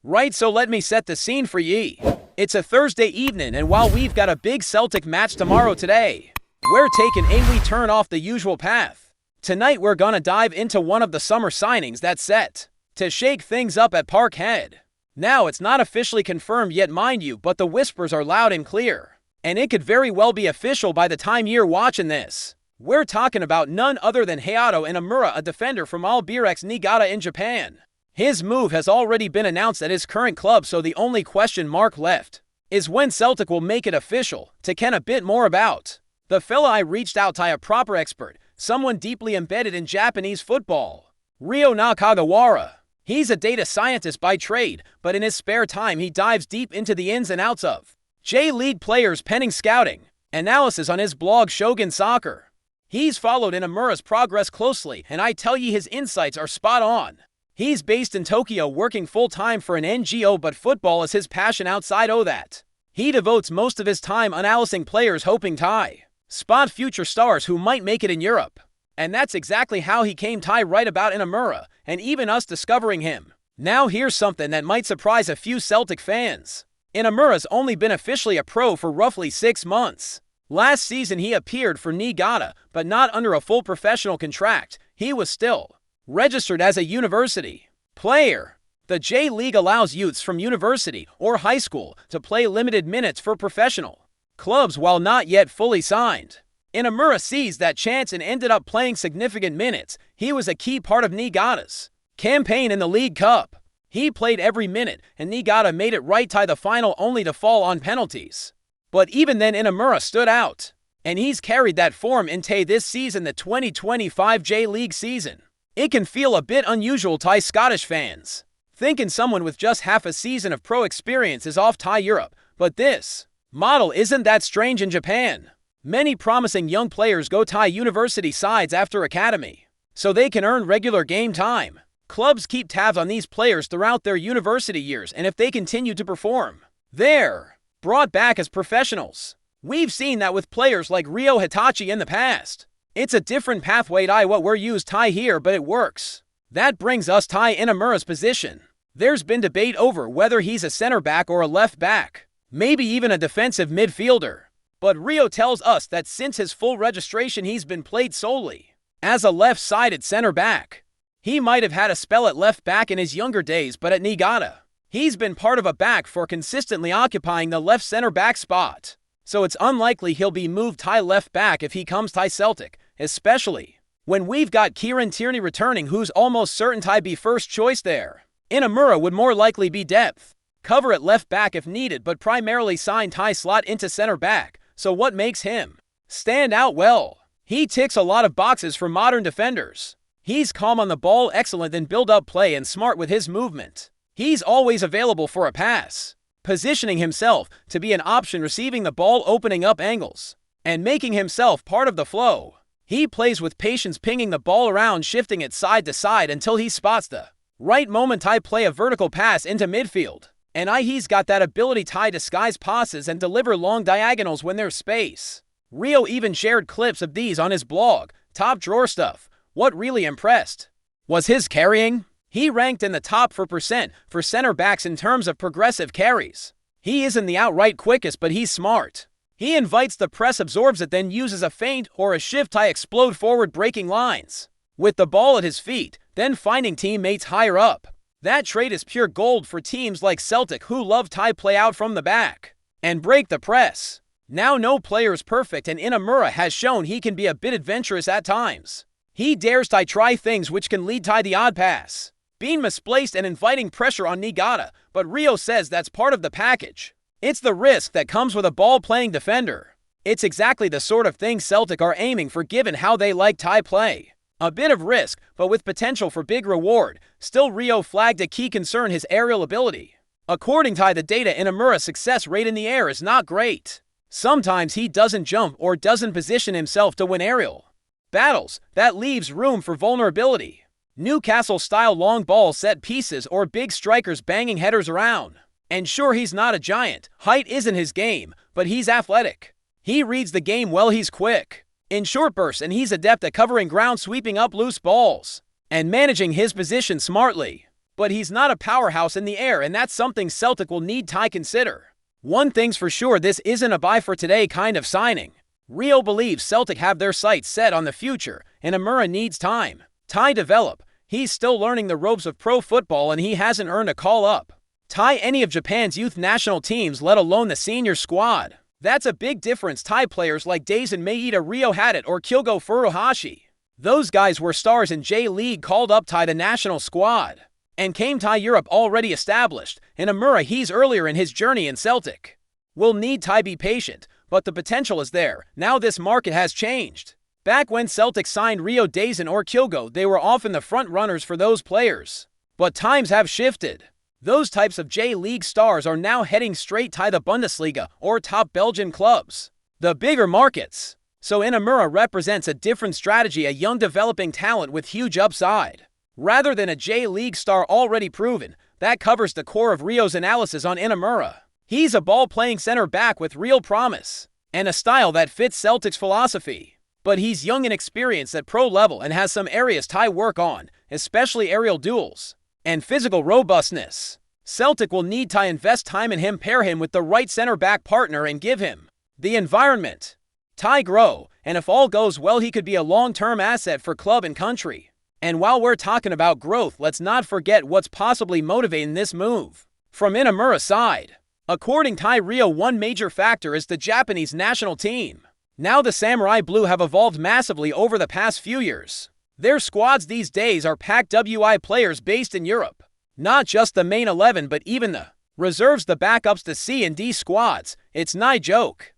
Right, so let me set the scene for ye. It's a Thursday evening, and while we've got a big Celtic match tomorrow today, we're taking a wee turn off the usual path. Tonight we're gonna dive into one of the summer signings that's set to shake things up at Parkhead. Now, it's not officially confirmed yet, mind you, but the whispers are loud and clear, and it could very well be official by the time you're watching this. We're talking about none other than Hayato Inamura, a defender from Albirex Niigata in Japan. His move has already been announced at his current club, so the only question mark left is when Celtic will make it official. To ken a bit more about the fella, I reached out to a proper expert, someone deeply embedded in Japanese football, Ryo Nakagawara. He's a data scientist by trade, but in his spare time he dives deep into the ins and outs of J-League players, penning scouting analysis on his blog Shogun Soccer. He's followed Inamura's progress closely, and I tell ye his insights are spot on. He's based in Tokyo, working full-time for an NGO, but football is his passion outside o' that. He devotes most of his time analyzing players, hoping to spot future stars who might make it in Europe. And that's exactly how he came to right about Inamura, and even us discovering him. Now here's something that might surprise a few Celtic fans. Inamura's only been officially a pro for roughly 6 months. Last season he appeared for Niigata, but not under a full professional contract. He was still registered as a university player. The J-League allows youths from university or high school to play limited minutes for professional clubs while not yet fully signed. Inamura seized that chance and ended up playing significant minutes. He was a key part of Niigata's campaign in the League Cup. He played every minute, and Niigata made it right to the final, only to fall on penalties. But even then Inamura stood out, and he's carried that form into this season, the 2025 J-League season. It can feel a bit unusual to Scottish fans, thinking someone with just half a season of pro experience is off to Europe, but this model isn't that strange in Japan. Many promising young players go to university sides after academy, so they can earn regular game time. Clubs keep tabs on these players throughout their university years, and if they continue to perform, they're brought back as professionals. We've seen that with players like Ryo Hitachi in the past. It's a different pathway to what we're used to here, but it works. That brings us to Inamura's position. There's been debate over whether he's a center back or a left back, maybe even a defensive midfielder. But Ryo tells us that since his full registration he's been played solely as a left-sided center back. He might have had a spell at left back in his younger days, but at Niigata, he's been part of a back for consistently occupying the left center back spot. So it's unlikely he'll be moved to left back if he comes to Celtic, especially when we've got Kieran Tierney returning, who's almost certain to be first choice there. Inamura would more likely be depth cover at left back if needed, but primarily sign to slot into center back. So what makes him stand out? Well, he ticks a lot of boxes for modern defenders. He's calm on the ball, excellent in build-up play, and smart with his movement. He's always available for a pass, positioning himself to be an option, receiving the ball, opening up angles, and making himself part of the flow. He plays with patience, pinging the ball around, shifting it side to side until he spots the right moment to play a vertical pass into midfield. And he's got that ability to disguise passes and deliver long diagonals when there's space. Ryo even shared clips of these on his blog, Top Drawer Stuff. What really impressed was his carrying. He ranked in the top 4% for center backs in terms of progressive carries. He isn't the outright quickest, but he's smart. He invites the press, absorbs it, then uses a feint or a shift to explode forward, breaking lines with the ball at his feet, then finding teammates higher up. That trait is pure gold for teams like Celtic, who love to play out from the back and break the press. Now, no player is perfect, and Inamura has shown he can be a bit adventurous at times. He dares to try things which can lead to the odd pass being misplaced and inviting pressure on Niigata, but Ryo says that's part of the package. It's the risk that comes with a ball-playing defender. It's exactly the sort of thing Celtic are aiming for, given how they like to play. A bit of risk, but with potential for big reward. Still, Ryo flagged a key concern: his aerial ability. According to the data, Inamura's success rate in the air is not great. Sometimes he doesn't jump or doesn't position himself to win aerial battles. That leaves room for vulnerability. Newcastle-style long ball set pieces or big strikers banging headers around. And sure, he's not a giant. Height isn't his game, but he's athletic. He reads the game well, he's quick in short bursts, and he's adept at covering ground, sweeping up loose balls, and managing his position smartly. But he's not a powerhouse in the air, and that's something Celtic will need to consider. One thing's for sure, this isn't a buy for today kind of signing. Rio believes Celtic have their sights set on the future, and Imura needs time to develop. He's still learning the ropes of pro football, and he hasn't earned a call-up to any of Japan's youth national teams, let alone the senior squad. That's a big difference. Players like Daisen Maeda, Rio Hadid, or Kyogo Furuhashi. Those guys were stars in J-League, called up to the national squad, and came to Europe already established. And Imura, he's earlier in his journey in Celtic. We'll need to be patient, but the potential is there. Now this market has changed. Back when Celtic signed Rio Daisen or Kyogo, they were often the front runners for those players. But times have shifted. Those types of J-League stars are now heading straight to the Bundesliga or top Belgian clubs, the bigger markets. So Imura represents a different strategy, a young developing talent with huge upside, rather than a J-League star already proven. That covers the core of Rio's analysis on Imura. He's a ball-playing center back with real promise, and a style that fits Celtic's philosophy. But he's young and experienced at pro level and has some areas to work on, especially aerial duels and physical robustness. Celtic will need to invest time in him, pair him with the right center-back partner, and give him the environment to grow. And if all goes well, he could be a long-term asset for club and country. And while we're talking about growth, let's not forget what's possibly motivating this move from Imura's side. According to Rio, one major factor is the Japanese national team. Now the Samurai Blue have evolved massively over the past few years. Their squads these days are packed WI players based in Europe. Not just the main 11, but even the reserves, the backups, the C and D squads. It's no joke.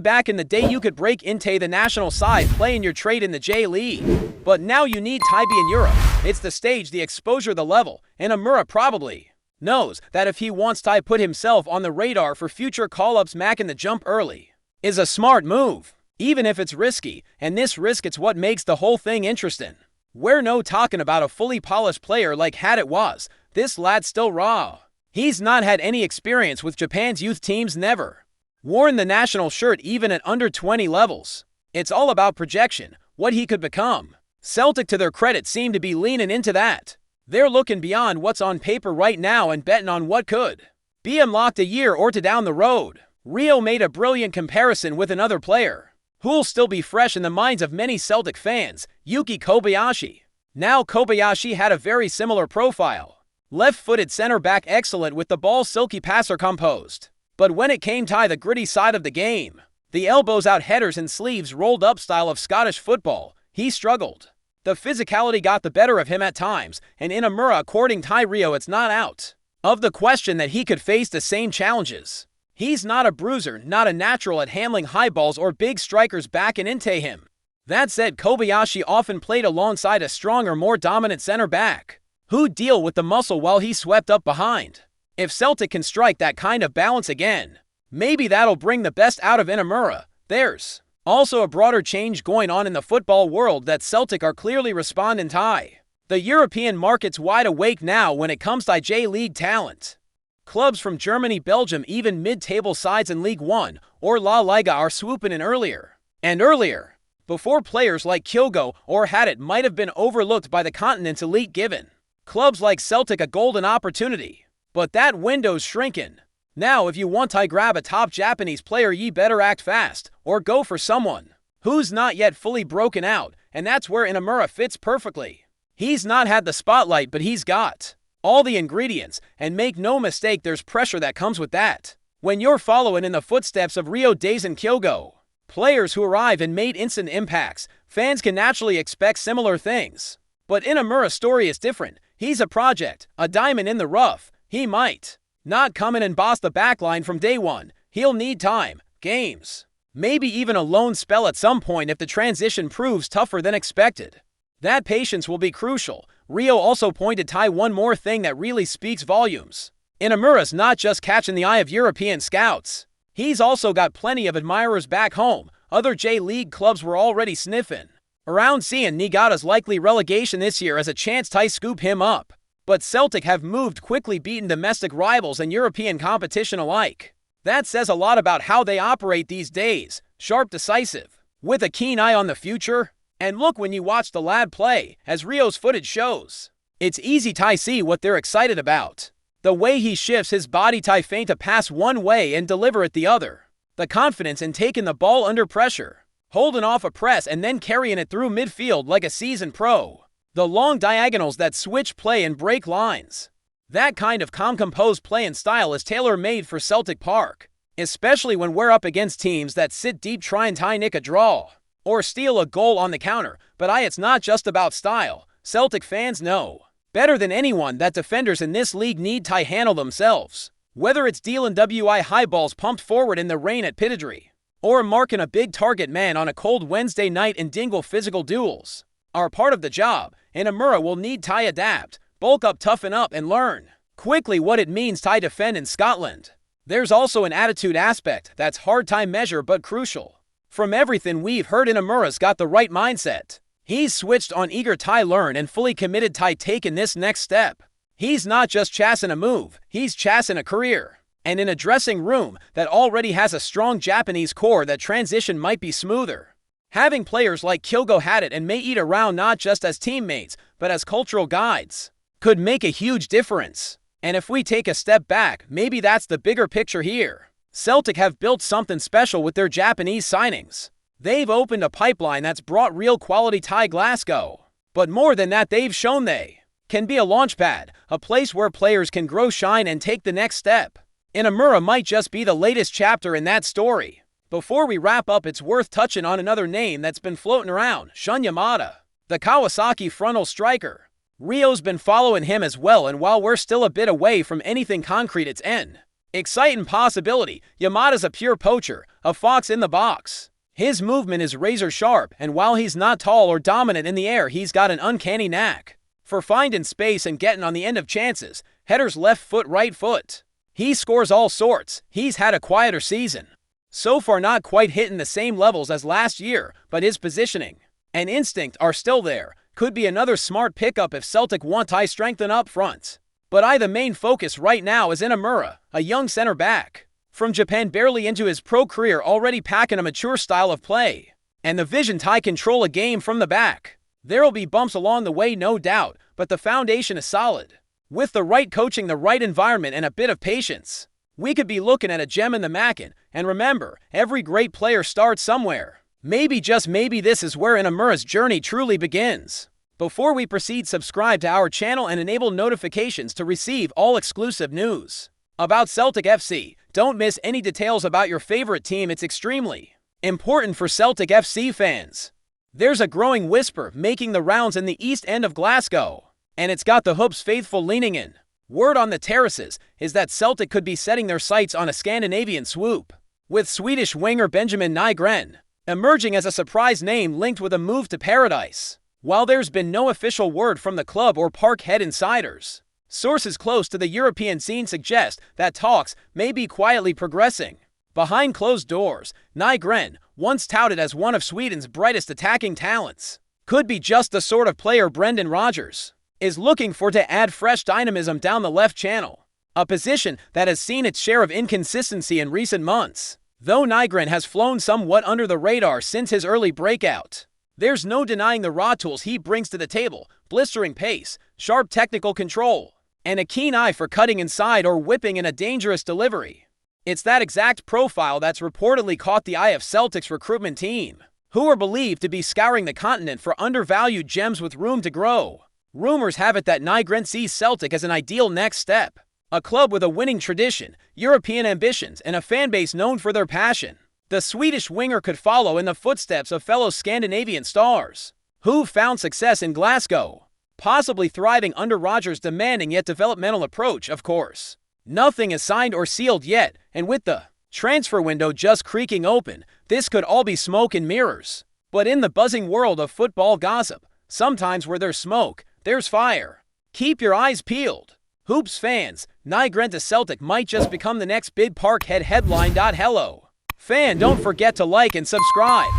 Back in the day you could break into the national side playing your trade in the J-League. But now you need to be in Europe. It's the stage, the exposure, the level. And Imura probably knows that if he wants to put himself on the radar for future call-ups, making the jump early is a smart move, even if it's risky. And this risk, it's what makes the whole thing interesting. We're no talking about a fully polished player like Hadid was. This lad's still raw. He's not had any experience with Japan's youth teams, never worn the national shirt even at under 20 levels. It's all about projection, what he could become. Celtic, to their credit, seem to be leaning into that. They're looking beyond what's on paper right now and betting on what could be unlocked a year or two down the road. Rio made a brilliant comparison with another player who'll still be fresh in the minds of many Celtic fans, Yuki Kobayashi. Now Kobayashi had a very similar profile. Left-footed center-back, excellent with the ball, silky passer, composed. But when it came to the gritty side of the game, the elbows out, headers and sleeves rolled up style of Scottish football, he struggled. The physicality got the better of him at times, and in Imura, according to Rio, it's not out of the question that he could face the same challenges. He's not a bruiser, not a natural at handling high balls or big strikers backing into him. That said, Kobayashi often played alongside a stronger, more dominant center back who'd deal with the muscle while he swept up behind. If Celtic can strike that kind of balance again, maybe that'll bring the best out of Imura. There's also a broader change going on in the football world that Celtic are clearly responding to. The European market's wide awake now when it comes to J-League talent. Clubs from Germany, Belgium, even mid-table sides in League One or La Liga are swooping in earlier and earlier, before players like Kyogo or Hadid might have been overlooked by the continent's elite, given clubs like Celtic a golden opportunity. But that window's shrinking. Now if you want to grab a top Japanese player, ye better act fast, or go for someone who's not yet fully broken out, and that's where Imura fits perfectly. He's not had the spotlight, but he's got all the ingredients, and make no mistake, there's pressure that comes with that. When you're following in the footsteps of Rio Daisen, Kyogo, players who arrive and made instant impacts, fans can naturally expect similar things. But Imura's story is different. He's a project, a diamond in the rough. He might not come in and boss the backline from day one. He'll need time, games, maybe even a loan spell at some point if the transition proves tougher than expected. That patience will be crucial. Rio also pointed to one more thing that really speaks volumes. Imura's not just catching the eye of European scouts. He's also got plenty of admirers back home. Other J-League clubs were already sniffing around, seeing Niigata's likely relegation this year as a chance to scoop him up. But Celtic have moved quickly, beating domestic rivals and European competition alike. That says a lot about how they operate these days. Sharp, decisive, with a keen eye on the future. And look, when you watch the lad play, as Rio's footage shows, It's easy to see what they're excited about. The way he shifts his body to feint a pass one way and deliver it the other. The confidence in taking the ball under pressure, holding off a press and then carrying it through midfield like a seasoned pro. The long diagonals that switch play and break lines. That kind of calm, composed play and style is tailor-made for Celtic Park, especially when we're up against teams that sit deep trying to nick a draw or steal a goal on the counter. But it's not just about style. Celtic fans know better than anyone that defenders in this league need to handle themselves. Whether it's dealing high balls pumped forward in the rain at Pittodrie, or marking a big target man on a cold Wednesday night in Dingle, physical duels are part of the job, and Amura will need to adapt, bulk up, toughen up, and learn quickly what it means to defend in Scotland. There's also an attitude aspect that's hard to measure but crucial. From everything we've heard, Amura's got the right mindset. He's switched on, eager to learn, and fully committed to taking this next step. He's not just chasing a move, he's chasing a career. And in a dressing room that already has a strong Japanese core, that transition might be smoother. Having players like Kyogo Hadid and Maeda around, not just as teammates, but as cultural guides, could make a huge difference. And if we take a step back, maybe that's the bigger picture here. Celtic have built something special with their Japanese signings. They've opened a pipeline that's brought real quality to Glasgow. But more than that, they've shown they can be a launchpad, a place where players can grow, shine, and take the next step. And Amura might just be the latest chapter in that story. Before we wrap up, it's worth touching on another name that's been floating around, Shun Yamada, the Kawasaki frontal striker. Rio's been following him as well, and while we're still a bit away from anything concrete, it's an exciting possibility. Yamada's a pure poacher, a fox in the box. His movement is razor sharp, and while he's not tall or dominant in the air, he's got an uncanny knack for finding space and getting on the end of chances. Headers, left foot, right foot. He scores all sorts. He's had a quieter season so far, not quite hitting the same levels as last year, but his positioning and instinct are still there. Could be another smart pickup if Celtic want to strengthen up front. But the main focus right now is in Amura, a young center back from Japan, barely into his pro career, already packing a mature style of play and the vision to control a game from the back. There'll be bumps along the way, no doubt, but the foundation is solid. With the right coaching, the right environment, and a bit of patience, we could be looking at a gem in the making. And remember, every great player starts somewhere. Maybe, just maybe, this is where Amura's journey truly begins. Before we proceed, subscribe to our channel and enable notifications to receive all exclusive news about Celtic FC. Don't miss any details about your favorite team. It's extremely important for Celtic FC fans. There's a growing whisper making the rounds in the east end of Glasgow, and it's got the Hoops faithful leaning in. Word on the terraces is that Celtic could be setting their sights on a Scandinavian swoop, with Swedish winger Benjamin NYGREN emerging as a surprise name linked with a move to Paradise. While there's been no official word from the club or Parkhead insiders, sources close to the European scene suggest that talks may be quietly progressing. Behind closed doors, NYGREN, once touted as one of Sweden's brightest attacking talents, could be just the sort of player Brendan Rodgers is looking for to add fresh dynamism down the left channel, a position that has seen its share of inconsistency in recent months. Though NYGREN has flown somewhat under the radar since his early breakout, there's no denying the raw tools he brings to the table: blistering pace, sharp technical control, and a keen eye for cutting inside or whipping in a dangerous delivery. It's that exact profile that's reportedly caught the eye of Celtic's recruitment team, who are believed to be scouring the continent for undervalued gems with room to grow. Rumors have it that NYGREN sees Celtic as an ideal next step. A club with a winning tradition, European ambitions, and a fanbase known for their passion. The Swedish winger could follow in the footsteps of fellow Scandinavian stars, who found success in Glasgow, possibly thriving under Rodgers' demanding yet developmental approach. Of course, nothing is signed or sealed yet, and with the transfer window just creaking open, this could all be smoke and mirrors. But in the buzzing world of football gossip, sometimes where there's smoke, there's fire. Keep your eyes peeled. Hoops fans, NYGREN to Celtic might just become the next big Parkhead headline. Hello, fan, don't forget to like and subscribe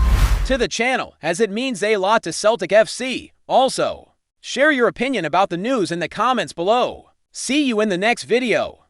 to the channel, as it means a lot to Celtic FC. Also, share your opinion about the news in the comments below. See you in the next video.